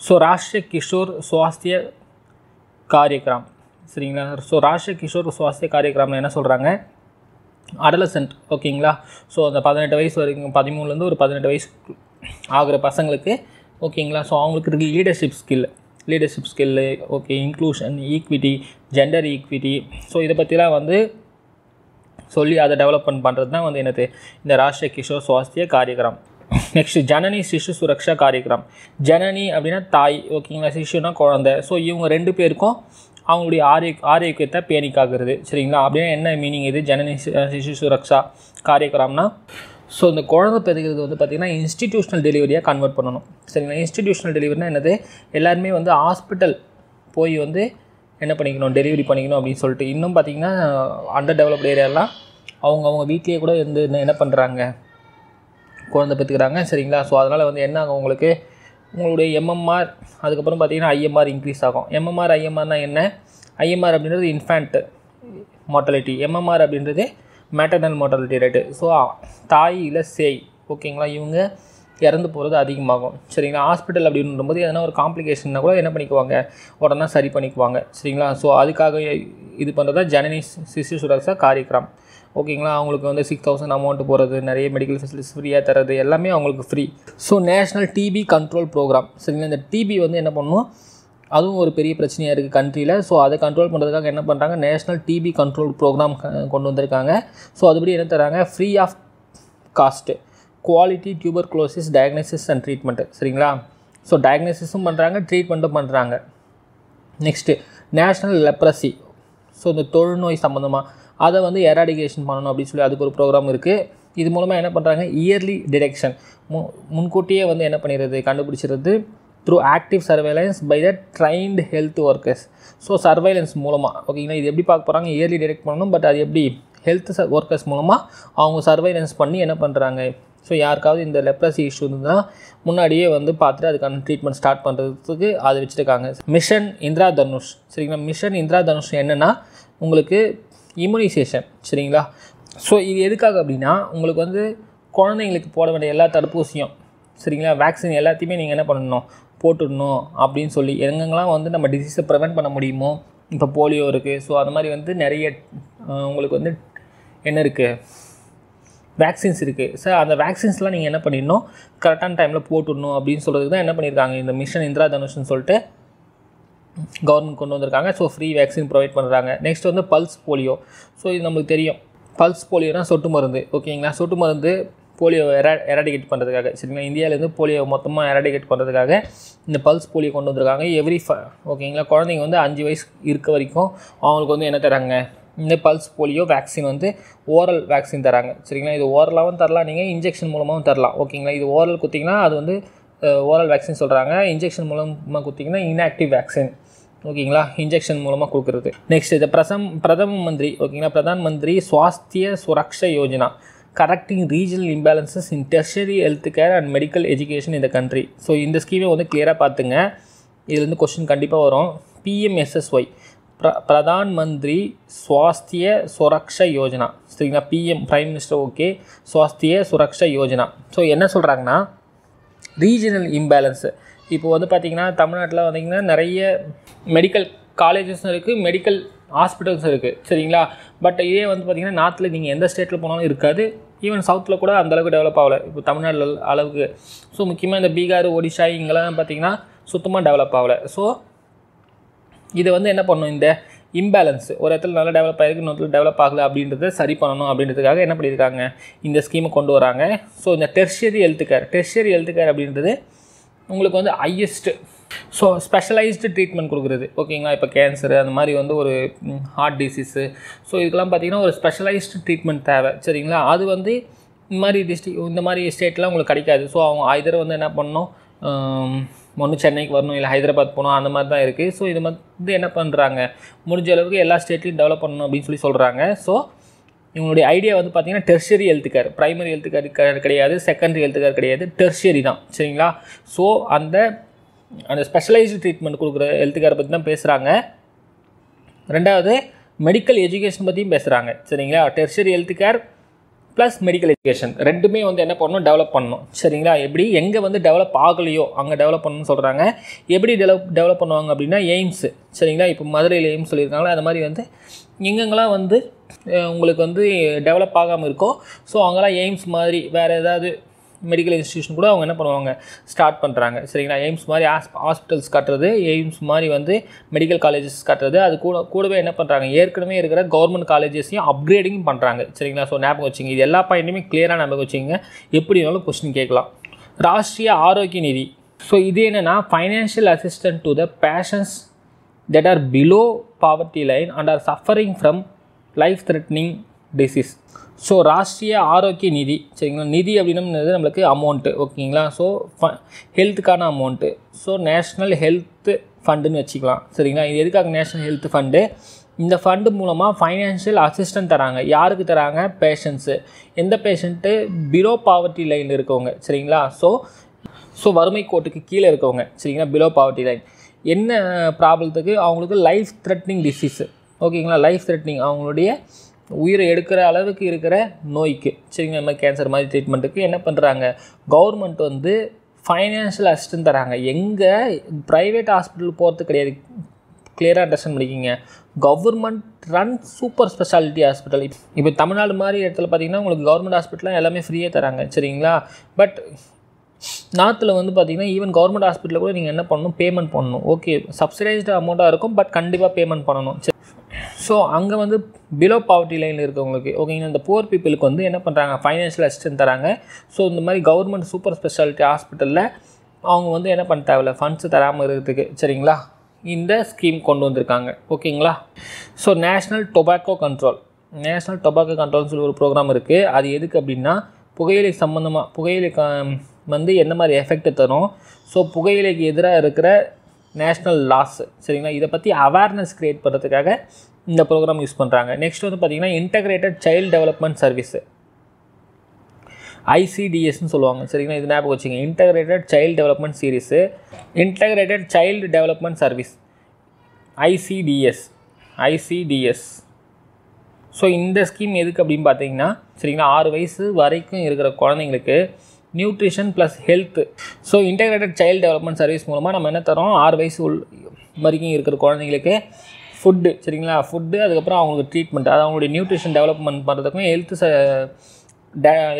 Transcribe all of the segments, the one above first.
So Rashtriya Kishore சுவாஸ்திய Karyakram சரிங்களா. So Rashtriya Kishore சுவாஸ்திய காரியக்ரமில் என்ன சொல்கிறாங்க, அடலசென்ட் ஓகேங்களா. ஸோ அந்த 18 வயசு வரைக்கும் 13லேருந்து ஒரு 18 வயசு ஆகிற பசங்களுக்கு ஓகேங்களா. ஸோ அவங்களுக்கு leadership skill okay, inclusion, equity, gender equity, so இதை பற்றிலாம் வந்து சொல்லி அதை டெவலப்மெண்ட் பண்ணுறது தான் வந்து என்னது இந்த ராஷ்ட்ரிய கிஷோர் சுவாஸ்திய காரியக்ரம். நெக்ஸ்ட் ஜனனி சிசு சுரக்ஷா காரியக்ரம். ஜனனி அப்படின்னா தாய் ஓகேங்களா, சிசுனா குழந்தை. ஸோ இவங்க 2 பேருக்கும் அவங்களுடைய ஆரோக்கியத்தை பேணிக்காகிறது சரிங்களா. அப்படின்னா என்ன மீனிங் இது ஜனனி சிசு சுரக்ஷா காரியக்ரம்னா, ஸோ இந்த குழந்தை பெறுகிறது வந்து பார்த்திங்கன்னா இன்ஸ்டிடியூஷனல் டெலிவரியாக கன்வெர்ட் பண்ணணும் சரிங்களா. இன்ஸ்டிடியூஷனல் டெலிவரினா என்னது, எல்லாருமே வந்து ஹாஸ்பிட்டல் போய் வந்து என்ன பண்ணிக்கணும், டெலிவரி பண்ணிக்கணும் அப்படின்னு சொல்லிட்டு. இன்னும் பார்த்திங்கன்னா அண்டர் டெவலப்டு ஏரியாலாம் அவங்க வீட்லேயே கூட வந்து என்ன பண்ணுறாங்க, குழந்தை பெற்றுக்கிறாங்க சரிங்களா. ஸோ அதனால் வந்து என்ன ஆகும், உங்களுடைய எம்எம்ஆர் அதுக்கப்புறம் பார்த்திங்கன்னா ஐஎம்ஆர் இன்க்ரீஸ் ஆகும். ஐஎம்ஆர்னா என்ன, ஐஎம்ஆர் அப்படின்றது இன்ஃபேண்ட் மார்ட்டாலிட்டி, எம்எம்ஆர் அப்படின்றது மேட்டர்னல் மார்ட்டாலிட்டி ரேட்டு. ஸோ தாய் இல்லை சேய் ஓகேங்களா, இவங்க இறந்து போகிறது அதிகமாகும் சரிங்களா. ஹாஸ்பிட்டல் அப்படின்னும்போது எதனா ஒரு காம்ப்ளிகேஷன்னா கூட என்ன பண்ணிக்குவாங்க, உடனே சரி பண்ணிக்குவாங்க சரிங்களா. ஸோ அதுக்காக இது பண்ணுறது தான் ஜனனி சிசு சுரக்ஷா காரியக்ரம் ஓகேங்களா. அவங்களுக்கு வந்து 6,000 அமௌண்ட்டு போகிறது, நிறைய மெடிக்கல் ஃபெசிலிட்டிஸ் ஃப்ரீயாக தரது, எல்லாமே அவங்களுக்கு free. So national TB control programme சரிங்களா. இந்த டிபி வந்து என்ன பண்ணணும், அதுவும் ஒரு பெரிய பிரச்சனையாக இருக்குது கண்ட்ரியில். ஸோ அதை கண்ட்ரோல் பண்ணுறதுக்காக என்ன பண்ணுறாங்க, நேஷ்னல் டிபி கண்ட்ரோல் ப்ரோக்ராம் கொண்டு வந்திருக்காங்க. ஸோ அதுபடி என்ன தராங்க, free of cost quality tuberculosis diagnosis and treatment சரிங்களா. ஸோ டயக்னோசிஸும் பண்ணுறாங்க, ட்ரீட்மெண்ட்டும் பண்ணுறாங்க. நெக்ஸ்ட்டு நேஷ்னல் லெப்ரசி, ஸோ இந்த தொழுநோய் சம்மந்தமாக அதை வந்து எராடிகேஷன் பண்ணணும் அப்படின்னு சொல்லி அதுக்கு ஒரு ப்ரோக்ராம் இருக்குது. இது மூலமாக என்ன பண்ணுறாங்க, இயர்லி டிடெக்ஷன் முன்கூட்டியே வந்து என்ன பண்ணிடுறது, கண்டுபிடிச்சிடுறது through active surveillance by the trained health workers. So surveillance மூலமாக ஓகேங்களா. இது எப்படி பார்க்க போகிறாங்க, இயர்லி டிடெக்ட் பண்ணணும், பட் அது எப்படி ஹெல்த் ஒர்க்கர்ஸ் மூலமாக அவங்க சர்வைலன்ஸ் பண்ணி என்ன பண்ணுறாங்க, ஸோ யாருக்காவது இந்த லெப்ரசி இஷ்யூ இருந்தால் முன்னாடியே வந்து பார்த்துட்டு அதுக்கான ட்ரீட்மெண்ட் ஸ்டார்ட் பண்ணுறதுக்கு அதை வச்சுருக்காங்க. மிஷன் இந்திரா தனுஷ் சரிங்களா. மிஷன் இந்திரா தனுஷ் என்னென்னா உங்களுக்கு இம்யூனைசேஷன் சரிங்களா. ஸோ இது எதுக்காக அப்படின்னா, உங்களுக்கு வந்து குழந்தைங்களுக்கு போட வேண்டிய எல்லா தடுப்பூசியும் சரிங்களா, வேக்சின் எல்லாத்தையுமே நீங்கள் என்ன பண்ணணும், போட்டுடணும் அப்படின்னு சொல்லி எங்கெங்கெல்லாம் வந்து நம்ம டிசீஸை ப்ரிவென்ட் பண்ண முடியுமோ. இப்போ போலியோ இருக்குது, ஸோ அது மாதிரி வந்து நிறைய உங்களுக்கு வந்து என்ன இருக்குது, வேக்சின்ஸ் இருக்குது. ஸோ அந்த வேக்சின்ஸ்லாம் நீங்கள் என்ன பண்ணிடணும், கரெக்டான டைமில் போட்டுடணும் அப்படின்னு சொல்கிறதுக்கு தான் என்ன பண்ணியிருக்காங்க, இந்த மிஷன் இந்திரா தனுஷ்னு சொல்லிட்டு கவர்மெண்ட் கொண்டு வந்திருக்காங்க. ஸோ ஃப்ரீ வேக்சின் ப்ரொவைட் பண்ணுறாங்க. நெக்ஸ்ட் வந்து பல்ஸ் போலியோ. ஸோ இது நம்மளுக்கு தெரியும், பல்ஸ் போலியோனா சொட்டு மருந்து ஓகேங்களா. சொட்டு மருந்து போலியோ எராடிகேட் பண்ணுறதுக்காக சரிங்களா. இந்தியாவிலேருந்து போலியோ மொத்தமாக எராடிகேட் பண்ணுறதுக்காக இந்த பல்ஸ் போலியோ கொண்டு வந்திருக்காங்க. ஓகேங்களா, குழந்தைங்க வந்து 5 வயசு இருக்க வரைக்கும் அவங்களுக்கு வந்து என்ன தராங்க, இந்த பல்ஸ் போலியோ வேக்சின் வந்து ஓரல் வேக்சின் தராங்க சரிங்களா. இது ஓரலாகவும் தரலாம், நீங்கள் இன்ஜெக்ஷன் மூலமாகவும் தரலாம் ஓகேங்களா. இது ஓரல் குத்திங்கன்னா அது வந்து ஓரல் வேக்சின் சொல்கிறாங்க. இன்ஜெக்ஷன் மூலமாக குத்திங்கன்னா இன்ஆக்டிவ் வேக்சின் ஓகேங்களா, இன்ஜெக்ஷன் மூலமாக கொடுக்குறது. நெக்ஸ்ட் இது பிரதம மந்திரி ஓகேங்களா, Pradhan Mantri Swasthya Suraksha Yojana correcting regional imbalances in tertiary health care and medical education இந்த கண்ட்ரி. ஸோ இந்த ஸ்கீமை வந்து கிளியராக பார்த்துங்க, இதுலேருந்து கொஸ்டின் கண்டிப்பாக வரும். PMSSY பிரதான் மந்திரி சுவாஸ்திய சுரக்ஷா யோஜனா சரிங்களா. PM prime minister okay, Swasthya Suraksha Yojana. So என்ன சொல்கிறாங்கன்னா, ரீஜனல் இம்பேலன்ஸு இப்போ வந்து பார்த்திங்கன்னா தமிழ்நாட்டில் வந்திங்கன்னா நிறைய மெடிக்கல் காலேஜஸும் இருக்குது, மெடிக்கல் ஹாஸ்பிட்டல்ஸும் இருக்குது சரிங்களா. பட் இதே வந்து பார்த்திங்கன்னா நார்த்தில் நீங்கள் எந்த ஸ்டேட்டில் போனாலும் இருக்காது. ஈவன் சவுத்தில் கூட அந்தளவுக்கு டெவலப் ஆகலை இப்போ தமிழ்நாடு அளவுக்கு. ஸோ முக்கியமாக இந்த பீகார், ஒடிஷா இங்கெல்லாம் பார்த்திங்கன்னா சுத்தமாக டெவலப் ஆகலை. ஸோ இதை வந்து என்ன பண்ணணும், இந்த இம்பேலன்ஸ் ஒரு இடத்துல நல்லா டெவலப் ஆகிருக்கு, இன்னொரு டெவலப் ஆகலை அப்படின்றத சரி பண்ணணும் அப்படின்றதுக்காக என்ன பண்ணியிருக்காங்க, இந்த ஸ்கீமை கொண்டு வராங்க. ஸோ இந்த டெர்ஷியரி ஹெல்த் கேர் அப்படின்றது உங்களுக்கு வந்து ஹையஸ்ட்டு ஸோ ஸ்பெஷலைஸ்டு ட்ரீட்மெண்ட் கொடுக்குறது ஓகேங்களா. இப்போ கேன்சரு அந்த மாதிரி வந்து ஒரு ஹார்ட் டிசீஸு, ஸோ இதுக்கெல்லாம் பார்த்திங்கன்னா ஒரு ஸ்பெஷலைஸ்டு ட்ரீட்மெண்ட் தேவை சரிங்களா. அது வந்து இந்த மாதிரி ஸ்டேட்லாம் உங்களுக்கு கிடைக்காது. ஸோ அவங்க ஐதர் வந்து என்ன பண்ணணும், ஒன்று சென்னைக்கு வரணும், இல்லை ஹைதராபாத் போகணும், அந்த மாதிரி தான் இருக்குது. ஸோ இது வந்து என்ன பண்ணுறாங்க, முடிஞ்ச அளவுக்கு எல்லா ஸ்டேட்லையும் டெவலப் பண்ணணும் அப்படின்னு சொல்கிறாங்க. ஸோ இவங்களுடைய ஐடியா வந்து பார்த்திங்கன்னா tertiary health care, primary health care கிடையாது, செகண்டரி ஹெல்த் கேர் கிடையாது, டெர்ஷியரி தான் சரிங்களா. ஸோ அந்த ஸ்பெஷலைஸ்டு ட்ரீட்மெண்ட் கொடுக்குற ஹெல்த் கேரை பற்றி தான் பேசுகிறாங்க. ரெண்டாவது மெடிக்கல் எஜுகேஷன் பற்றியும் பேசுகிறாங்க சரிங்களா. Tertiary health care, plus medical education ரெண்டுமே வந்து என்ன பண்ணணும், டெவலப் பண்ணணும். சரிங்களா? எப்படி எங்கே வந்து டெவலப் ஆகலையோ அங்கே டெவலப் பண்ணணும்னு சொல்கிறாங்க. எப்படி டெவலப் பண்ணுவாங்க அப்படின்னா எய்ம்ஸு. சரிங்களா? இப்போ மதுரையில் எய்ம்ஸ் சொல்லியிருக்காங்களா, அந்த மாதிரி வந்து எங்கெங்கெல்லாம் வந்து உங்களுக்கு வந்து டெவலப் ஆகாமல் இருக்கோ ஸோ அங்கெல்லாம் எய்ம்ஸ் மாதிரி வேறு ஏதாவது மெடிக்கல் இன்ஸ்டியூஷன் கூட அவங்க என்ன பண்ணுவாங்க, ஸ்டார்ட் பண்ணுறாங்க. சரிங்களா? எய்ம்ஸ் மாதிரி ஹாஸ்பிட்டல்ஸ் கட்டுறது, எய்ம்ஸ் மாதிரி வந்து மெடிக்கல் காலேஜஸ் கட்டுறது, அது கூடவே என்ன பண்ணுறாங்க, ஏற்கனவே இருக்கிற கவர்மெண்ட் காலேஜஸையும் அப்கிரேடிங் பண்ணுறாங்க. சரிங்களா? ஸோ ஞாபகம் வச்சுங்க, இது எல்லா பாயிண்ட்டுமே கிளியராக ஞாபகம் வச்சுங்க, எப்படி வேணாலும் கொஸ்டின் கேட்கலாம். ராஷ்ட்ரிய ஆரோக்கிய நிதி. ஸோ இது என்னென்னா financial assistant to the patients that are below poverty line and are suffering from life threatening disease. So Rashtriya Arogya Nidhi. சரிங்களா? நிதி அப்படின்னும் நம்மளுக்கு அமௌண்ட்டு. ஓகேங்களா? ஸோ ஹெல்த்துக்கான அமௌண்ட்டு. ஸோ நேஷ்னல் ஹெல்த் ஃபண்டுன்னு வச்சுக்கலாம். சரிங்களா? இது எதுக்காக நேஷ்னல் ஹெல்த் ஃபண்டு? இந்த ஃபண்டு மூலமாக ஃபைனான்ஷியல் அசிஸ்டன்ட் தராங்க. யாருக்கு தராங்க? பேஷண்ட்ஸு. எந்த பேஷண்ட்டு? பிலோ பாவர்ட்டி லைன் இருக்கவங்க. சரிங்களா? ஸோ வறுமை கோட்டுக்கு கீழே இருக்கவங்க. சரிங்களா? Below poverty line. என்ன ப்ராப்ளத்துக்கு? அவங்களுக்கு லைஃப் த்ரெட்னிங் டிசீஸு. ஓகேங்களா? லைஃப் த்ரெட்னிங், அவங்களுடைய உயிரை எடுக்கிற அளவுக்கு இருக்கிற நோய்க்கு. சரிங்களா? இந்த மாதிரி கேன்சர் மாதிரி ட்ரீட்மெண்ட்டுக்கு என்ன பண்ணுறாங்க, கவர்மெண்ட் வந்து ஃபைனான்ஷியல் அசிஸ்டன்ட் தராங்க. எங்கே ப்ரைவேட் ஹாஸ்பிட்டல் போகிறது கிடையாது. கிளியராக அண்டர்ஸ்டாண்ட் பண்ணிக்கிங்க. Government run super speciality hospital. இப்போ தமிழ்நாடு மாதிரி இடத்துல பார்த்திங்கன்னா உங்களுக்கு கவர்மெண்ட் ஹாஸ்பிட்டலாம் எல்லாமே ஃப்ரீயாக தராங்க. சரிங்களா? பட் நார்த்தில் வந்து பார்த்திங்கன்னா ஈவன் கவர்மெண்ட் ஹாஸ்பிட்டலில் கூட நீங்கள் என்ன பண்ணணும், பேமெண்ட் பண்ணணும். ஓகே, சப்சிடைஸ்டு அமௌண்ட்டாக இருக்கும், பட் கண்டிப்பாக பேமெண்ட் பண்ணணும். ஸோ அங்கே வந்து பிலோ பாவர்ட்டி லைனில் இருக்கவங்களுக்கு, ஓகேங்களா, இந்த புவர் பீப்புளுக்கு வந்து என்ன பண்ணுறாங்க, ஃபைனான்ஷியல் அசிஸ்டன்ட் தராங்க. ஸோ இந்த மாதிரி கவர்மெண்ட் சூப்பர் ஸ்பெஷாலிட்டி ஹாஸ்பிட்டலில் அவங்க வந்து என்ன பண்ண தேவையில்ல, ஃபண்ட்ஸ் தராமல் இருக்கிறதுக்கு. சரிங்களா? இந்த ஸ்கீம் கொண்டு வந்திருக்காங்க. ஓகேங்களா? ஸோ நேஷ்னல் டொபாக்கோ கண்ட்ரோல்னு சொல்லி ஒரு ப்ரோக்ராம் இருக்குது. அது எதுக்கு அப்படின்னா புகையிலை சம்மந்தமாக, புகையிலை வந்து என்ன மாதிரி எஃபெக்ட் தரும், ஸோ புகையிலைக்கு எதிராக இருக்கிற நேஷ்னல் லாஸ். சரிங்களா? இதை பற்றி அவேர்னஸ் க்ரியேட் பண்ணுறதுக்காக இந்த ப்ரோக்ராம் யூஸ் பண்ணுறாங்க. நெக்ஸ்ட் வந்து பார்த்திங்கன்னா இன்டகிரேட்டட் சைல்டு டெவலப்மெண்ட் சர்வீஸு, ஐசிடிஎஸ்ன்னு சொல்லுவாங்க. சரிங்களா? இது ஞாபகம் வச்சுங்க. Integrated child development series, integrated child development service, ICDS. So இந்த ஸ்கீம் எதுக்கு அப்படின்னு பார்த்தீங்கன்னா, சரிங்களா, 6 வயசு வரைக்கும் இருக்கிற குழந்தைங்களுக்கு nutrition plus health. So integrated child development service மூலமாக நம்ம என்ன தரோம், 6 வயசு வரைக்கும் இருக்கிற குழந்தைங்களுக்கு ஃபுட்டு. சரிங்களா? ஃபுட்டு, அதுக்கப்புறம் அவங்களுக்கு ட்ரீட்மெண்ட், அது அவங்களுடைய நியூட்ரிஷன் டெவலப்மெண்ட் பண்ணுறதுக்கும்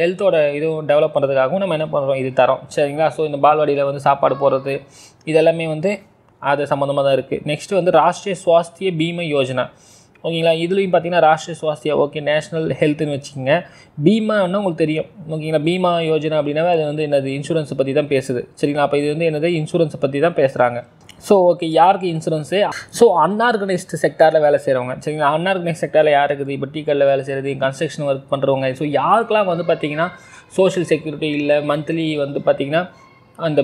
ஹெல்த்தோட இதுவும் டெவலப் பண்ணுறதுக்காகவும் நம்ம என்ன பண்ணுறோம், இது தரோம். சரிங்களா? ஸோ இந்த பால்வாடியில் வந்து சாப்பாடு போடுறது இதெல்லாமே வந்து அது சம்மந்தமாக தான் இருக்குது. நெக்ஸ்ட்டு வந்து ராஷ்ட்ரிய சுவாஸ்திய பீமா யோஜனா. ஓகேங்களா? இதுலேயும் பார்த்தீங்கன்னா ராஷ்ட்ரிய சுவாஸ்தியா, ஓகே, நேஷ்னல் ஹெல்த்துன்னு வச்சுக்கோங்க. பீமான்னா உங்களுக்கு தெரியும். ஓகேங்களா? பீமா யோஜனா அப்படின்னாவே அது வந்து என்னது, இன்சூரன்ஸை பற்றி தான் பேசுது. சரிங்களா? அப்போ இது வந்து என்னது, இன்சூரன்ஸை பற்றி தான் பேசுகிறாங்க. ஸோ ஓகே, யாருக்கு இன்சூரன்ஸு? ஸோ அன்ஆர்கனைஸ்டு செக்டாரில் வேலை செய்கிறவங்க. சரிங்களா? அன்ஆர்கனைஸ்ட் செக்டாரில் யார் இருக்குது? இப்போ டீக்கல்ல வேலை செய்கிறது, கன்ஸ்ட்ரக்ஷன் ஒர்க் பண்ணுறவங்க. ஸோ யாருக்கெல்லாம் வந்து பார்த்திங்கன்னா சோஷியல் செக்யூரிட்டி இல்லை, மந்த்லி வந்து பார்த்திங்கன்னா அந்த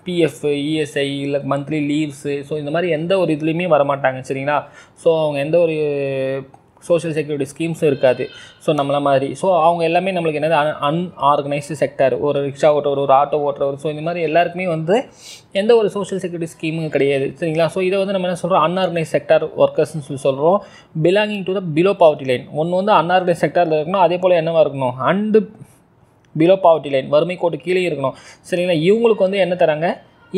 பிஎஃப், இஎஸ்ஐ இல்லை மந்த்லி லீவ்ஸு, ஸோ இந்த மாதிரி எந்த ஒரு இதுலேயுமே வரமாட்டாங்க. சரிங்களா? ஸோ அவங்க எந்த ஒரு சோஷியல் செக்யூரிட்டி ஸ்கீம்ஸும் இருக்காது. ஸோ நம்மள மாதிரி ஸோ அவங்க எல்லாமே நம்மளுக்கு என்னது, அன்ஆர்கனைஸ்டு செக்டார். ஒரு ரிக்ஷா ஓட்டுறவர், ஒரு ஆட்டோ ஓட்டுறவர், ஸோ இந்த மாதிரி எல்லாருக்குமே வந்து எந்த ஒரு சோஷியல் செக்யூரிட்டி ஸ்கீமும் கிடையாது. சரிங்களா? ஸோ இதை வந்து நம்ம என்ன சொல்கிறோம், அன்ஆர்கனைஸ் செக்டார் ஒர்க்கர்ஸ்னு சொல்லி சொல்கிறோம். Belonging to the below poverty line. ஒன்று வந்து அன்ஆர்கனைஸ் செக்டாரில் இருக்கணும், அதே போல் என்னவாக இருக்கணும், அண்டு பிலோ பாவர்ட்டி லைன், வறுமை கோட்டு கீழே இருக்கணும். சரிங்களா? இவங்களுக்கு வந்து என்ன தராங்க,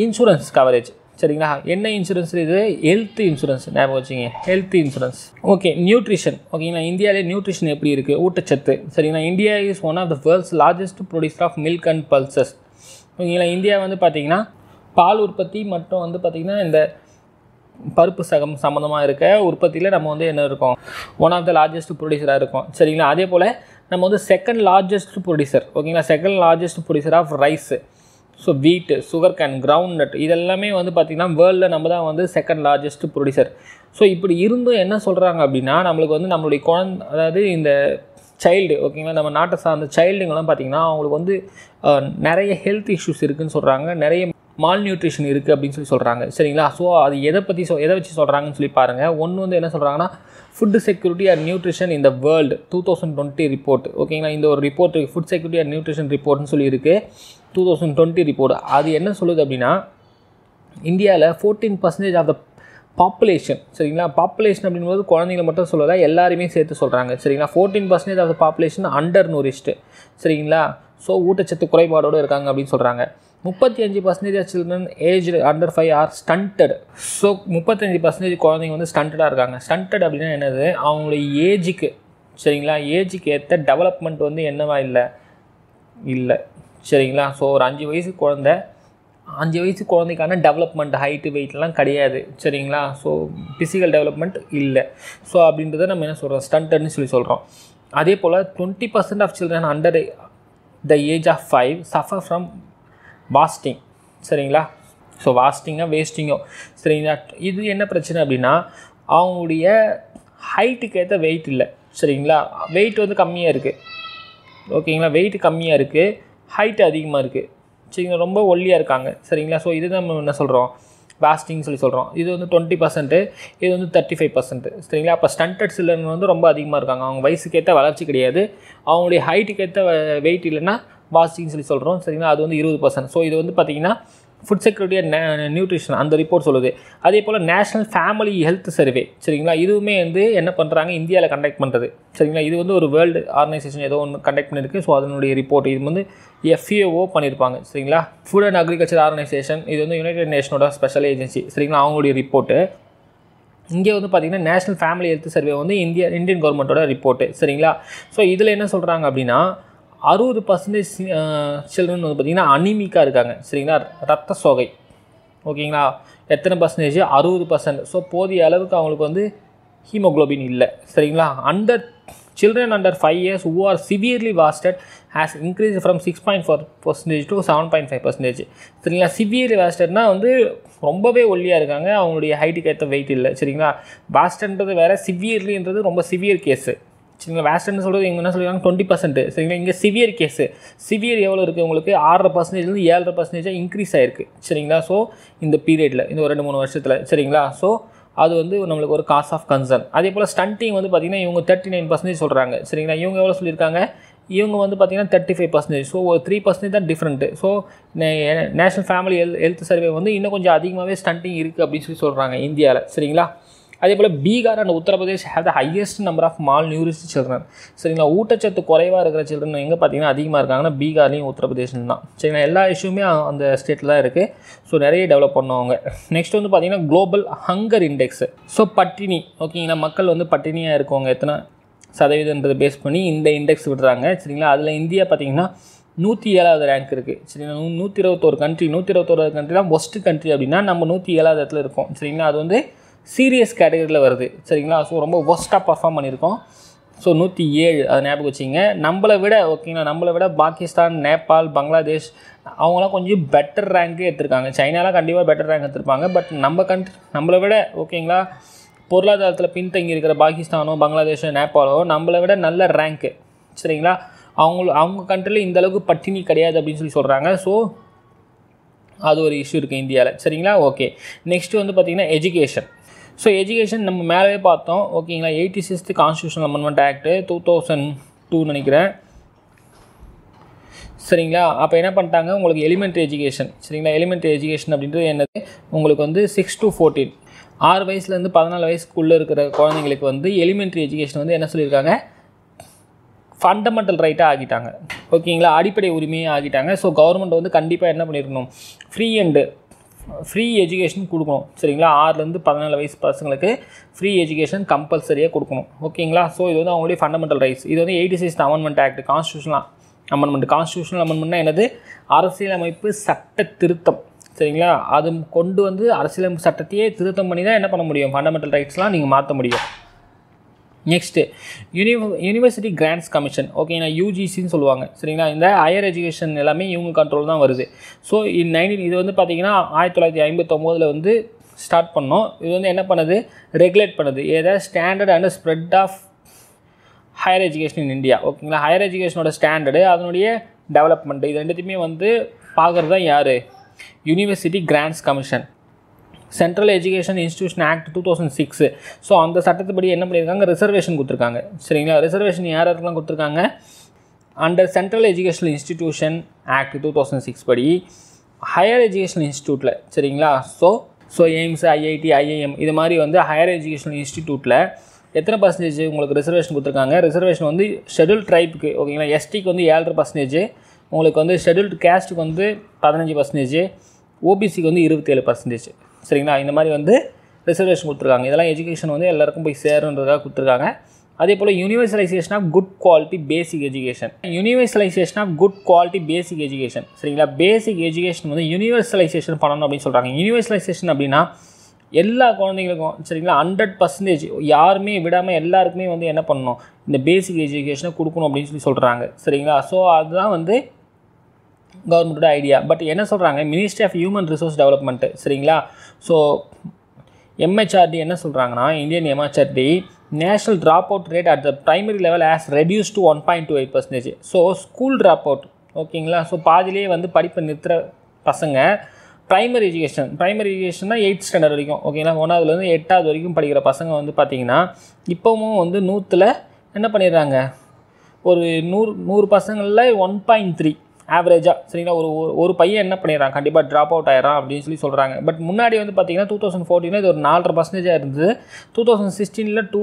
இன்சூரன்ஸ் கவரேஜ். சரிங்களா? என்ன இன்சூரன்ஸ் இது? Health insurance. ஞாபகம் வச்சுங்க, ஹெல்த் இன்சூரன்ஸ். Okay, nutrition. ஓகேங்களா? இந்தியாவிலே நியூட்ரிஷன் எப்படி இருக்குது, ஊட்டச்சத்து. சரிங்களா? India is one of the world's largest producer of milk and pulses. ஓகேங்களா? இந்தியா வந்து பார்த்திங்கன்னா பால் உற்பத்தி மற்றும் வந்து பார்த்திங்கன்னா இந்த பருப்பு சம்மந்தமாக இருக்க உற்பத்தியில் நம்ம வந்து என்ன இருக்கோம், ஒன் ஆஃப் த லார்ஜஸ்ட் ப்ரொடியூசராக இருக்கும். சரிங்களா? அதே போல் நம்ம வந்து செகண்ட் லார்ஜஸ்ட் ப்ரொடியூசர். ஓகேங்களா? Second largest producer of rice. So wheat, sugar cane, groundnut, இதெல்லாமே வந்து பார்த்திங்கன்னா வேர்ல்டில் நம்ம தான் வந்து செகண்ட் லார்ஜஸ்ட் ப்ரொடியூசர். ஸோ இப்படி இருந்தும் என்ன சொல்கிறாங்க அப்படின்னா, நம்மளுக்கு வந்து நம்மளுடைய அதாவது இந்த சைல்டு, ஓகேங்களா, நம்ம நாட்டை சார்ந்த சைல்டுங்கெல்லாம் பார்த்திங்கன்னா அவங்களுக்கு வந்து நிறைய ஹெல்த் இஷ்யூஸ் இருக்குதுன்னு சொல்கிறாங்க, நிறைய மால் நியூட்ரிஷன் இருக்குது அப்படின்னு சொல்லி சொல்கிறாங்க. சரிங்களா? ஸோ அது எதை வச்சு சொல்கிறாங்கன்னு சொல்லி பாருங்கள். ஒன்று வந்து என்ன சொல்கிறாங்கன்னா, food security and nutrition in the world 2020 report. ஓகேங்களா? இந்த ஒரு report food security and nutrition ரிப்போர்ட்னு சொல்லி இருக்குது, 2020 ரிப்போர்ட். அது என்ன சொல்லுது அப்படின்னா, இந்தியாவில் 14% ஆஃப் த பாப்புலேஷன் சரிங்களா. பாப்புலேஷன் அப்படிங்கும்போது குழந்தைங்களை மட்டும் சொல்லலை, எல்லாருமே சேர்த்து சொல்கிறாங்க சரிங்களா. 14% ஆஃப் பாப்புலேஷன் அண்டர் நூரிஸ்ட்டு சரிங்களா. ஸோ ஊட்டச்சத்து குறைபாடோடு இருக்காங்க அப்படின்னு சொல்கிறாங்க. 35% of children age under 5 are stunted. So 35% குழந்தைங்க வந்து ஸ்டண்டடாக இருக்காங்க. ஸ்டண்டட் அப்படின்னா என்னது, அவங்களுடைய ஏஜுக்கு சரிங்களா, ஏஜுக்கு ஏற்ற டெவலப்மெண்ட் வந்து என்னவா இல்லை சரிங்களா. ஸோ ஒரு 5 வயசு குழந்தைக்கான டெவலப்மெண்ட் ஹைட்டு வெயிட்லாம் கிடையாது சரிங்களா. ஸோ ஃபிசிக்கல் டெவலப்மெண்ட் இல்லை. ஸோ அப்படின்றத நம்ம என்ன சொல்கிறோம், ஸ்டண்டட்னு சொல்கிறோம். அதே போல் 20% of children under the age of 5 suffer from wasting சரிங்களா. ஸோ வேஸ்டிங்கோ சரிங்களா. இது என்ன பிரச்சனை அப்படின்னா, அவங்களுடைய ஹைட்டுக்கு ஏற்ற வெயிட் இல்லை சரிங்களா. வெயிட் வந்து கம்மியாக இருக்குது ஓகேங்களா, வெயிட் கம்மியாக இருக்குது, ஹைட் அதிகமாக இருக்குது சரிங்களா, ரொம்ப ஒல்லியாக இருக்காங்க சரிங்களா. ஸோ இது நம்ம என்ன சொல்கிறோம், வாஸ்டிங் சொல்கிறோம். இது வந்து 20%, இது வந்து 35% சரிங்களா. அப்போ ஸ்டண்டட் சில்ட்ரன் வந்து ரொம்ப அதிகமாக இருக்காங்க, அவங்க வயசுக்கேற்ற வளர்ச்சி கிடையாது, அவங்களுடைய ஹைட்டுக்கு ஏற்ற வெயிட் இல்லைன்னா வாஸ்டிங் சொல்கிறோம் சரிங்களா. அது வந்து 20%. ஸோ இது வந்து பார்த்திங்கன்னா ஃபுட் செக்யூரிட்டி அண்ட் நியூட்ரிஷன் அந்த ரிப்போர்ட் சொல்லுது. அதே போல் நேஷ்னல் ஃபேமிலி ஹெல்த் சர்வே சரிங்களா, இதுவுமே வந்து என்ன பண்ணுறாங்க, இந்தியாவில் கண்டக்ட் பண்ணுறது சரிங்களா. இது வந்து ஒரு வேர்ல்டு ஆர்கனைசேஷன் ஏதோ ஒன்று கண்டக்ட் பண்ணியிருக்கு. ஸோ அதனுடைய ரிப்போர்ட் இது வந்து FAO பண்ணியிருப்பாங்க சரிங்களா. ஃபுட் அண்ட் அக்ரிகல்ச்சர் ஆர்கனைசேஷன், இது வந்து யுனைடெட் நேஷனோட ஸ்பெஷல் ஏஜென்சி சரிங்களா, அவங்களுடைய ரிப்போர்ட்டு. இங்கே வந்து பார்த்திங்கன்னா நேஷ்னல் ஃபேமிலி ஹெல்த் சர்வே வந்து இந்தியன் கவர்மெண்ட்டோட ரிப்போர்ட்டு சரிங்களா. ஸோ இதில் என்ன சொல்கிறாங்க அப்படின்னா, 60% சில்ட்ரன் வந்து பார்த்திங்கன்னா அனிமிக்காக இருக்காங்க சரிங்களா, ரத்த சோகை ஓகேங்களா. எத்தனை பர்சன்டேஜ், 60%. ஸோ போதிய அளவுக்கு அவங்களுக்கு வந்து ஹீமோக்ளோபின் இல்லை சரிங்களா. Children under 5 years who are severely wasted has increased from 6.4% to 7.5% சரிங்களா. சிவியர்லி வாஸ்டட்னா வந்து ரொம்பவே ஒல்லியாக இருக்காங்க, அவங்களுடைய ஹைட்டுக்கு ஏற்ற வெயிட் இல்லை சரிங்களா. வாஸ்டன்றது வேறு, சிவியர்லின்றது ரொம்ப சிவியர் கேஸு சரிங்களா. வேஸ்டர்னு சொல்கிறது இங்கே என்ன சொல்லியிருக்காங்க 20% சரிங்களா. இங்கே சிவியர் கேஸு, சிவியர் எவ்வளோ இருக்குது உங்களுக்கு, 6.5%லேருந்து 7.5% இன்க்ரீஸ் ஆகிருக்கு சரிங்களா. ஸோ இந்த பீரியடில் இந்த ஒரு 2-3 வருஷத்தில் சரிங்களா. ஸோ அது வந்து நம்மளுக்கு ஒரு காஸ் ஆஃப் கன்சர்ன். அதே போல் ஸ்டண்டிங் வந்து பார்த்திங்கன்னா இவங்க 39% சொல்கிறாங்க சரிங்களா. இவங்க எவ்வளோ சொல்லியிருக்காங்க, இவங்க வந்து பார்த்திங்கன்னா 35%. ஸோ ஒரு 3% தான் different. So national family health survey வந்து இன்னும் கொஞ்சம் அதிகமாகவே ஸ்டண்டிங் இருக்குது அப்படின்னு சொல்கிறாங்க இந்தியாவில் சரிங்களா. அதே போல் Bihar and Uttar Pradesh have the highest number of malnourished children சரிங்களா. ஊட்டச்சத்து குறைவாக இருக்கிற சில்ட்ரன் எங்கே பார்த்திங்கன்னா அதிகமாக இருக்காங்கன்னா பீகார்லேயும் உத்தரப்பிரதேஷன் தான் சரிங்களா. எல்லா இஷ்யூமே அந்த ஸ்டேட்டில் தான் இருக்குது. ஸோ நிறைய டெவலப் பண்ணுவாங்க. நெக்ஸ்ட் வந்து பார்த்திங்கன்னா குளோபல் ஹங்கர் இண்டெக்ஸு. ஸோ பட்டினி ஓகேங்களா, மக்கள் வந்து பட்டினியாக இருக்கவங்க எத்தனை சதவீதன்றதை பேஸ் பண்ணி இந்த இண்டெக்ஸ் விடுறாங்க சரிங்களா. அதில் இந்தியா பார்த்திங்கன்னா 107வது ரேங்க் இருக்குது சரிங்களா. 121 கண்ட்ரி தான் ஒஸ்ட்டு கண்ட்ரி அப்படின்னா நம்ம 107வது இடத்துல இருக்கோம் சரிங்களா. அது வந்து சீரியஸ் கேட்டகரியில் வருது சரிங்களா. ஸோ ரொம்ப ஒஸ்ட்டாக பர்ஃபார்ம் பண்ணியிருக்கோம். ஸோ 107 அதை ஞாபகம் வச்சிங்க. நம்மளை விட பாகிஸ்தான், நேபாள், பங்களாதேஷ் அவங்களாம் கொஞ்சம் பெட்டர் ரேங்க்கு எடுத்திருக்காங்க. சைனாலாம் கண்டிப்பாக பெட்டர் ரேங்க் எடுத்திருப்பாங்க. பட் நம்மளை விட ஓகேங்களா பொருளாதாரத்தில் பின்தங்கி இருக்கிற பாகிஸ்தானோ, பங்களாதேஷோ, நேபாளோ நம்மளை விட நல்ல ரேங்க்கு சரிங்களா. அவங்க கண்ட்ரியில் இந்தளவுக்கு பட்டினி கிடையாது அப்படின்னு சொல்கிறாங்க. ஸோ அது ஒரு இஷ்யூ இருக்குது இந்தியாவில் சரிங்களா. ஓகே, நெக்ஸ்ட்டு வந்து பார்த்திங்கன்னா எஜுகேஷன். ஸோ எஜுகேஷன் நம்ம மேலே பார்த்தோம் ஓகேங்களா. 86th கான்ஸ்டியூஷனல் அமெண்ட்மெண்ட் ஆக்ட் 2002 நினைக்கிறேன் சரிங்களா. அப்போ என்ன பண்ணிட்டாங்க, உங்களுக்கு எலிமெண்ட்ரி எஜுகேஷன் சரிங்களா. எலிமெண்ட்ரி எஜுகேஷன் அப்படின்றது என்னது, உங்களுக்கு வந்து 6 to 14 6 வயசுலேருந்து 14 வயசுக்குள்ளே இருக்கிற குழந்தைங்களுக்கு வந்து எலிமெண்ட்ரி எஜுகேஷன் வந்து என்ன சொல்லியிருக்காங்க, ஃபண்டமெண்டல் ரைட்டாக ஆகிட்டாங்க ஓகேங்களா, அடிப்படை உரிமையாக ஆகிட்டாங்க. ஸோ கவர்மெண்ட் வந்து கண்டிப்பாக என்ன பண்ணியிருக்கணும், ஃப்ரீ எஜுகேஷன் கொடுக்கணும் சரிங்களா. 6லேருந்து 14 வயசு பசங்களுக்கு ஃப்ரீ எஜுகேஷன் கம்பல்சரியாக கொடுக்கணும் ஓகேங்களா. ஸோ இது வந்து அவங்களுடைய ஃபண்டமெண்டல் ரைட்ஸ். இது வந்து 86th அமெண்ட்மெண்ட் ஆக்ட் கான்ஸ்டியூஷனல் அமெண்ட்மெண்ட்னா என்னது, அரசியலமைப்பு சட்ட திருத்தம் சரிங்களா. அது கொண்டு வந்து அரசியலமைப்பு சட்டத்தையே திருத்தம் பண்ணி தான் என்ன பண்ண முடியும், ஃபண்டமெண்டல் ரைட்ஸ்லாம் நீங்கள் மாற்ற முடியும். நெக்ஸ்ட்டு யூனிவர்சிட்டி கிராண்ட்ஸ் கமிஷன் ஓகேங்களா, யூஜிசின்னு சொல்லுவாங்க சரிங்களா. இந்த ஹையர் எஜுகேஷன் எல்லாமே இவங்க கண்ட்ரோல் தான் வருது. ஸோ இது வந்து பார்த்திங்கன்னா 1959 வந்து ஸ்டார்ட் பண்ணோம். இது வந்து என்ன பண்ணுது, ரெகுலேட் பண்ணுது ஏதாவது standard and spread of higher education in India ஓகேங்களா. ஹையர் எஜுகேஷனோட ஸ்டாண்டர்டு, அதனுடைய டெவலப்மெண்ட், இது ரெண்டுத்தையுமே வந்து பார்க்குறது தான் யார், university grants commission. Central education institution act 2006. So அந்த சட்டத்துப்படி என்ன பண்ணியிருக்காங்க, ரிசர்வேஷன் கொடுத்துருக்காங்க சரிங்களா. ரிசர்வேஷன் யாருக்கெல்லாம் கொடுத்துருக்காங்க, under central educational institution act 2006 படி ஹையர் எஜுகேஷனல் இன்ஸ்டியூட்டில் சரிங்களா. So so AIIMS, IIT, IIM இது மாதிரி வந்து ஹையர் எஜுகேஷனல் இன்ஸ்டிடியூட்டில் எத்தனை பர்சன்டேஜ் உங்களுக்கு ரிசர்வேஷன் கொடுத்துருக்காங்க? ரிசர்வேஷன் வந்து ஷெட்யூல்ட் ட்ரைப்புக்கு ஓகேங்களா, எஸ்டிக்கு வந்து 7.5%, உங்களுக்கு வந்து ஷெட்யூல்டு கேஸ்ட்டுக்கு வந்து 15%, ஓபிசிக்கு வந்து 27%. சரிங்களா, இந்த மாதிரி வந்து ரிசர்வேஷன் கொடுத்துருக்காங்க. இதெல்லாம் எஜுகேஷன் வந்து எல்லாருக்கும் போய் சேருன்றதுக்காக கொடுத்துருக்காங்க. அதே போல் universalization of good quality basic education. Universalization of good quality basic education. சரிங்களா, பேசிக் எஜுகேஷன் வந்து யூனிவர்சலைசேஷன் பண்ணணும் அப்படின்னு சொல்கிறாங்க. யூனிவர்சலைசேஷன் அப்படின்னா எல்லா குழந்தைங்களுக்கும் சரிங்களா 100% யாருமே விடாமல் எல்லாருக்குமே வந்து என்ன பண்ணணும், இந்த பேசிக் எஜுகேஷனை கொடுக்கணும் அப்படின்னு சொல்கிறாங்க. சரிங்களா, ஸோ அதுதான் வந்து கவர்மெண்ட்டோட ஐடியா. பட் என்ன சொல்கிறாங்க, ministry of human resource development சரிங்களா, ஸோ MHRD என்ன சொல்கிறாங்கன்னா, Indian MHRD national drop out rate at the primary level has reduce to 1.28%. So school drop out ஓகேங்களா, ஸோ பாதிலே வந்து படிப்பை நிறுத்துகிற பசங்க ப்ரைமரி எஜுகேஷன்னா 8th ஸ்டாண்டர்ட் வரைக்கும் ஓகேங்களா, 1ஆவதுலேருந்து 8ஆவது வரைக்கும் படிக்கிற பசங்க வந்து பார்த்திங்கன்னா இப்போவும் வந்து 100ல் என்ன பண்ணிடுறாங்க, ஒரு 100 பசங்களில் 1.3 ஆவரேஜாக சரிங்களா, ஒரு பையன் என்ன பண்ணிடுறான், கண்டிப்பாக ட்ராப் அவுட் ஆயிடறான் அப்படின்னு சொல்கிறாங்க. பட் முன்னாடி வந்து பார்த்திங்கன்னா 2014 இது ஒரு 4.5% இருந்தது. 2016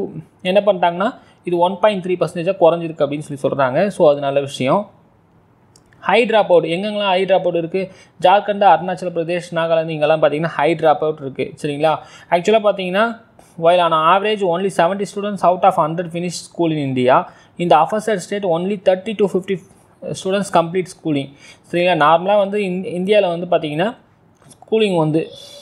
என்ன பண்ணிட்டாங்கன்னா இது 1.3% குறைஞ்சிருக்கு அப்படின்னு சொல்கிறாங்க. ஸோ அது நல்ல விஷயம். ஹை ட்ராப் அவுட் எங்கெங்கெல்லாம் ஹை ட்ராப் அவுட் இருக்குது, ஜார்க்கண்ட், அருணாச்சல பிரதேஷ், நாகாலாந்து இங்கெல்லாம் பார்த்திங்கன்னா ஹை ட்ராப் அவுட் இருக்குது சரிங்களா. ஆக்சுவலாக பார்த்தீங்கன்னா while on average only 70 students out of 100 finish school in India, in the aforesaid state only 30 to 50 students complete schooling. சரிங்களா, நார்மலாக வந்து இந்தியாவில் வந்து பார்த்திங்கன்னா ஸ்கூலிங் வந்து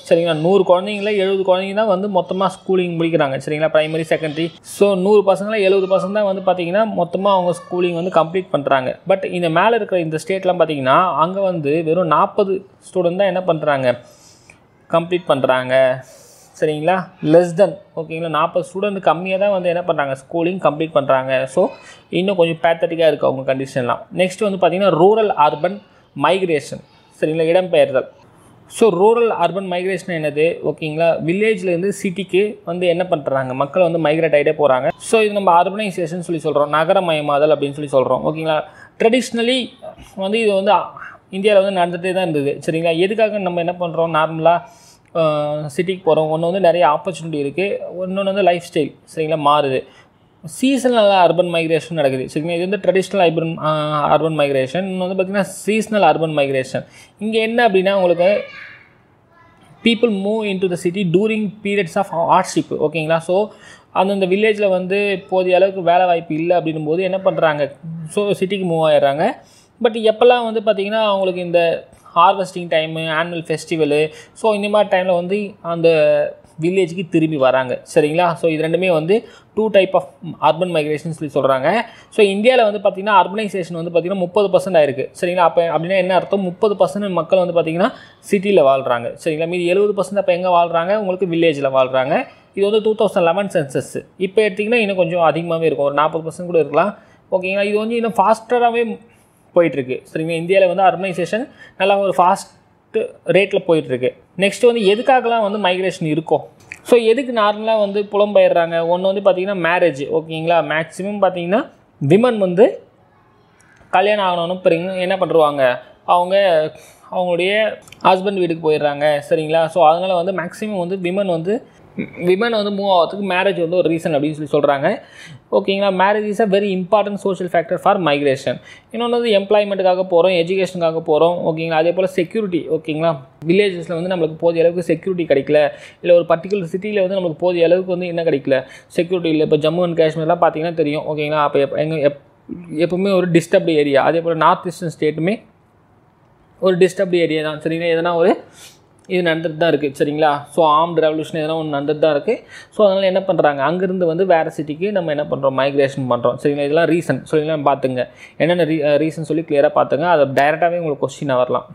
சரிங்களா 100 குழந்தைங்கள 70 குழந்தைங்க தான் வந்து மொத்தமாக ஸ்கூலிங் முடிக்கிறாங்க சரிங்களா, ப்ரைமரி செகண்டரி. ஸோ 100 பசங்களை 70% தான் வந்து பார்த்திங்கன்னா மொத்தமாக அவங்க ஸ்கூலிங் வந்து கம்ப்ளீட் பண்ணுறாங்க. பட் இந்த மேலே இருக்கிற இந்த ஸ்டேட்லாம் பார்த்திங்கன்னா அங்கே வந்து வெறும் 40 ஸ்டூடெண்ட் தான் என்ன பண்ணுறாங்க, கம்ப்ளீட் பண்ணுறாங்க சரிங்களா, லெஸ் தென் ஓகேங்களா 40 ஸ்டூடெண்ட் கம்மியாக தான் வந்து என்ன பண்ணுறாங்க, ஸ்கூலிங் கம்ப்ளீட் பண்ணுறாங்க. ஸோ இன்னும் கொஞ்சம் பேத்தட்டிக்காக இருக்குது அவங்க கண்டிஷன்லாம். நெக்ஸ்ட் வந்து பார்த்திங்கன்னா ரூரல் அர்பன் மைக்ரேஷன் சரிங்களா, இடம்பெயர்தல். ஸோ ரூரல் அர்பன் மைக்ரேஷன் என்னது ஓகேங்களா, வில்லேஜ்லேருந்து சிட்டிக்கு வந்து என்ன பண்ணுறாங்க, மக்கள் வந்து மைக்ரேட் ஆகிட்டே போகிறாங்க. ஸோ இது நம்ம அர்பனைசேஷன் சொல்கிறோம், நகரமயமாதல் அப்படின்னு சொல்கிறோம் ஓகேங்களா. ட்ரெடிஷ்னலி வந்து இது வந்து இந்தியாவில் வந்து நடந்துகிட்டே தான் இருந்தது சரிங்களா. எதுக்காக நம்ம என்ன பண்ணுறோம், நார்மலாக சிட்டிக்கு போகிறோம், ஒன்று வந்து நிறைய ஆப்பர்ச்சுனிட்டி இருக்குது, இன்னொன்று வந்து லைஃப் ஸ்டைல் சரிங்களா மாறுது. சீசனல் அர்பன் மைக்ரேஷன் நடக்குது சரிங்களா, இது வந்து ட்ரெடிஷ்னல் அர்பன் மைக்ரேஷன். இன்னும் வந்து பார்த்திங்கன்னா சீசனல் அர்பன் மைக்ரேஷன். இங்கே என்ன அப்படின்னா உங்களுக்கு people move into the city during periods of hardship ஓகேங்களா. ஸோ அந்தந்த வில்லேஜில் வந்து போதிய அளவுக்கு வேலை வாய்ப்பு இல்லை அப்படின்னும் போது என்ன பண்ணுறாங்க, ஸோ சிட்டிக்கு மூவ் ஆகிடுறாங்க. பட் எப்போல்லாம் வந்து பார்த்திங்கன்னா அவங்களுக்கு இந்த harvesting time, annual festival, so இந்த மாதிரி டைமில் வந்து அந்த வில்லேஜுக்கு திரும்பி வராங்க சரிங்களா. ஸோ இது ரெண்டுமே வந்து 2 டைப் ஆஃப் அர்பன் மைக்ரேஷன் சொல்கிறாங்க. ஸோ இந்தியாவில் வந்து பார்த்திங்கன்னா அர்பனைசேஷன் வந்து பார்த்திங்கன்னா 30% ஆயிருக்கு சரிங்களா. அப்போ அப்படின்னா என்ன அர்த்தம், 30% மக்கள் வந்து பார்த்திங்கன்னா சிட்டியில் வாழ்கிறாங்க சரிங்களா. மீதி 70% அப்போ எங்கே வாழ்கிறாங்க, உங்களுக்கு வில்லேஜில் வாழ்கிறாங்க. இது வந்து 2011 சென்சஸ். இப்போ எடுத்திங்கன்னா இன்னும் கொஞ்சம் அதிகமாகவே இருக்கும், ஒரு 40% கூட இருக்கலாம் ஓகேங்களா. இது வந்து இன்னும் ஃபாஸ்டராகவே போயிட்டுருக்கு சரிங்களா. இந்தியாவில் வந்து அர்பனைசேஷன் நல்லா ஒரு ஃபாஸ்ட்டு ரேட்டில் போயிட்டுருக்கு. நெக்ஸ்ட்டு வந்து எதுக்காகலாம் வந்து மைக்ரேஷன் இருக்கும், ஸோ எதுக்கு நார்மலாக வந்து புலம்பெயர்றாங்க. ஒன்று வந்து பார்த்திங்கன்னா மேரேஜ் ஓகேங்களா. மேக்ஸிமம் பார்த்திங்கன்னா விமன் வந்து கல்யாணம் ஆகணும்னு பிறகு என்ன பண்ணுவாங்க, அவங்களுடைய ஹஸ்பண்ட் வீட்டுக்கு போயிடுறாங்க சரிங்களா. ஸோ அதனால் வந்து மேக்ஸிமம் வந்து விமன் வந்து மூவ் ஆகிறதுக்கு மேரேஜ் வந்து ஒரு ரீசன் அப்படின்னு சொல்கிறாங்க ஓகேங்களா. Marriage is a very important social factor for migration. இன்னொன்று வந்து எம்ப்ளாய்மெண்ட்டுக்காக போகிறோம், எஜுகேஷனுக்காக போகிறோம் ஓகேங்களா. அதே போல் செக்யூரிட்டி ஓகேங்களா. வில்லேஜஸில் வந்து நம்மளுக்கு போதிய அளவுக்கு செக்யூரிட்டி கிடைக்கல, இல்லை ஒரு பர்டிகுலர் சிட்டியில் வந்து நம்மளுக்கு போதிய அளவுக்கு வந்து என்ன கிடைக்கல, செக்யூரிட்டி இல்லை. இப்போ ஜம்மு அண்ட் காஷ்மீர்லாம் பார்த்திங்கன்னா தெரியும் ஓகேங்களா. அப்போ எப்போவுமே ஒரு டிஸ்டர்ப்டு ஏரியா. அதே போல் நார்த் ஈஸ்டர்ன் ஸ்டேட்டுமே ஒரு டிஸ்டர்ப்டு ஏரியா தான் சரிங்களா. எதனா ஒரு இது நடந்துட்டு தான் இருக்குது சரிங்களா. ஸோ ஆர்ம்டு ரெவல்யூஷன் எதனா ஒன்று நடந்துட்டு தான் இருக்குது. ஸோ அதனால் என்ன பண்ணுறாங்க, அங்கேருந்து வந்து வேறு சிட்டிக்கு நம்ம என்ன பண்ணுறோம், மைக்ரேஷன் பண்ணுறோம் சரிங்களா. இதெல்லாம் ரீசன் சொல்லிலாம் பார்த்துங்க, என்னென்ன ரீசன் சொல்லி கிளியராக பார்த்துங்க. அதை டைரெக்டாகவே உங்களுக்கு கொஸ்டினாக வரலாம்.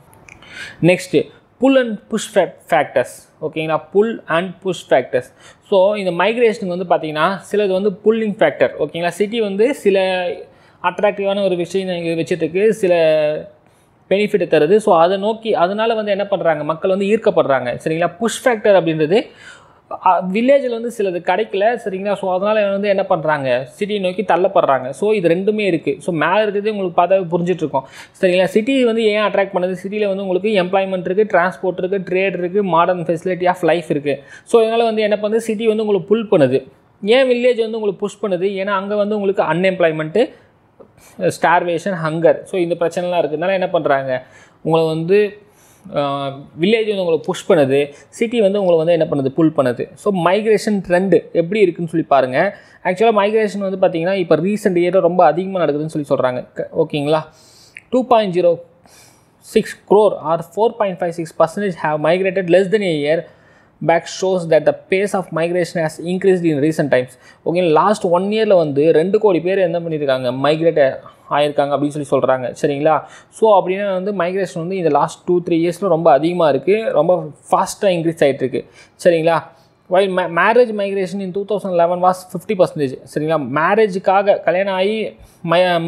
Next pull and push factors ஓகேங்களா. Pull and push factors. So இந்த மைக்ரேஷனுக்கு வந்து பார்த்திங்கன்னா சிலது வந்து புல்லிங் ஃபேக்டர் ஓகேங்களா. சிட்டி வந்து சில அட்ராக்டிவான ஒரு விஷயம் வச்சதுக்கு சில பெனிஃபிட்டை தருது. ஸோ அதை நோக்கி அதனால் வந்து என்ன பண்ணுறாங்க, மக்கள் வந்து ஈர்க்கப்படுறாங்க சரிங்களா. புஷ் ஃபேக்டர் அப்படின்றது வில்லேஜில் வந்து சிலது கிடைக்கல சரிங்களா. ஸோ அதனால் வந்து என்ன பண்ணுறாங்க, சிட்டியை நோக்கி தள்ளப்படுறாங்க. ஸோ இது ரெண்டுமே இருக்குது. ஸோ மேலே இருக்கிறது உங்களுக்கு பார்த்தாவே புரிஞ்சிட்ருக்கோம் சரிங்களா. சிட்டி வந்து ஏன் அட்ராக்ட் பண்ணுது, சிட்டியில் வந்து உங்களுக்கு எம்ப்ளாய்மெண்ட் இருக்குது, டிரான்ஸ்போர்ட் இருக்குது, ட்ரேட் இருக்குது, மாடர்ன் ஃபெசிலிட்டி ஆஃப் லைஃப் இருக்குது. ஸோ இதனால் வந்து என்ன பண்ணுது, சிட்டி வந்து உங்களுக்கு புல் பண்ணுது. ஏன் வில்லேஜ் வந்து உங்களுக்கு புஷ் பண்ணுது, ஏன்னா அங்கே வந்து உங்களுக்கு அன்எம்ப்ளாய்மெண்ட்டு, ஸ்டார்வேஷன், ஹங்கர், ஸோ இந்த பிரச்சனைலாம் இருக்கிறதுனால என்ன பண்ணுறாங்க, உங்களை வந்து வில்லேஜ் வந்து உங்களை புஷ் பண்ணுது, சிட்டி வந்து உங்களை வந்து என்ன பண்ணுது, புல் பண்ணுது. ஸோ மைக்ரேஷன் ட்ரெண்டு எப்படி இருக்குதுன்னு சொல்லி பாருங்கள். ஆக்சுவலாக மைக்ரேஷன் வந்து பார்த்திங்கன்னா இப்போ ரீசெண்ட் இயரில் ரொம்ப அதிகமாக நடக்குதுன்னு சொல்லி சொல்கிறாங்க. ஓகேங்களா. 2.06 crore or 4.56% have migrated less than a year back shows that the pace of migration has increased in recent times. Okay, last 1 இயரில் வந்து 2 கோடி பேர் என்ன பண்ணியிருக்காங்க, மைக்ரேட் ஆயிருக்காங்க அப்படின்னு சொல்லி சொல்கிறாங்க சரிங்களா. ஸோ அப்படின்னா வந்து மைக்ரேஷன் வந்து இந்த லாஸ்ட் 2-3 இயர்ஸில் ரொம்ப அதிகமாக இருக்குது, ரொம்ப ஃபாஸ்ட்டாக இன்க்ரீஸ் ஆகிட்டுருக்கு சரிங்களா. While marriage migration in 2011 was 50%. சரிங்களா. மேரேஜுக்காக கல்யாணம் ஆகி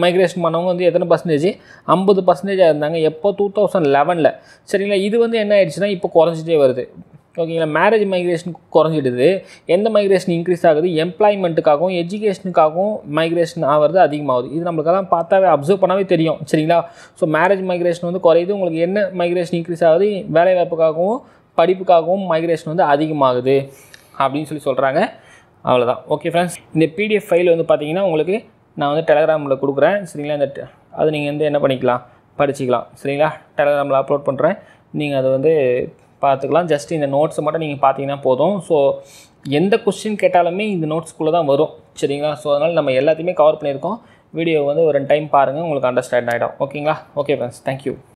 மைக்ரேஷன் பண்ணவங்க வந்து எத்தனை பர்சன்டேஜ், 50% இருந்தாங்க எப்போ, 2011. சரிங்களா. இது வந்து என்ன ஆயிடுச்சுன்னா இப்போ குறைஞ்சிட்டே வருது. ஓகேங்களா. மேரேஜ் மைக்ரேஷன் குறைஞ்சிடுது. எந்த மைக்ரேஷன் இன்க்ரீஸ் ஆகுது, எம்ப்ளாய்மெண்ட்டுக்காகவும் எஜுகேஷனுக்காகவும் மைக்ரேஷன் ஆகிறது அதிகமாகுது. இது நம்மளுக்கெல்லாம் பார்த்தாவே அப்சர்வ் பண்ணாவே தெரியும் சரிங்களா. ஸோ மேரேஜ் மைக்ரேஷன் வந்து குறையுது, உங்களுக்கு என்ன மைக்ரேஷன் இன்க்ரீஸ் ஆகுது, வேலைவாய்ப்புக்காகவும் படிப்புக்காகவும் மைக்ரேஷன் வந்து அதிகமாகுது அப்படின்னு சொல்லி சொல்கிறாங்க. அவ்வளோதான். ஓகே ஃப்ரெண்ட்ஸ், இந்த பிடிஎஃப் ஃபைல் வந்து பார்த்தீங்கன்னா உங்களுக்கு நான் வந்து டெலகிராமில் கொடுக்குறேன் சரிங்களா. இந்த அது நீங்கள் வந்து என்ன பண்ணிக்கலாம், படிச்சிக்கலாம் சரிங்களா. டெலகிராமில் அப்லோட் பண்ணுறேன், நீங்கள் அதை வந்து பார்த்துக்கலாம். ஜஸ்ட் இந்த நோட்ஸை மட்டும் நீங்கள் பார்த்தீங்கன்னா போதும். ஸோ எந்த கொஸ்டின் கேட்டாலுமே இந்த நோட்ஸ்குள்ளே தான் வரும் சரிங்களா. ஸோ அதனால் நம்ம எல்லாத்தையுமே கவர் பண்ணியிருக்கோம். வீடியோ வந்து ஒரு 2 டைம் பாருங்கள், உங்களுக்கு அண்டர்ஸ்டாண்ட் ஆகிடும். ஓகேங்களா. Okay friends, thank you.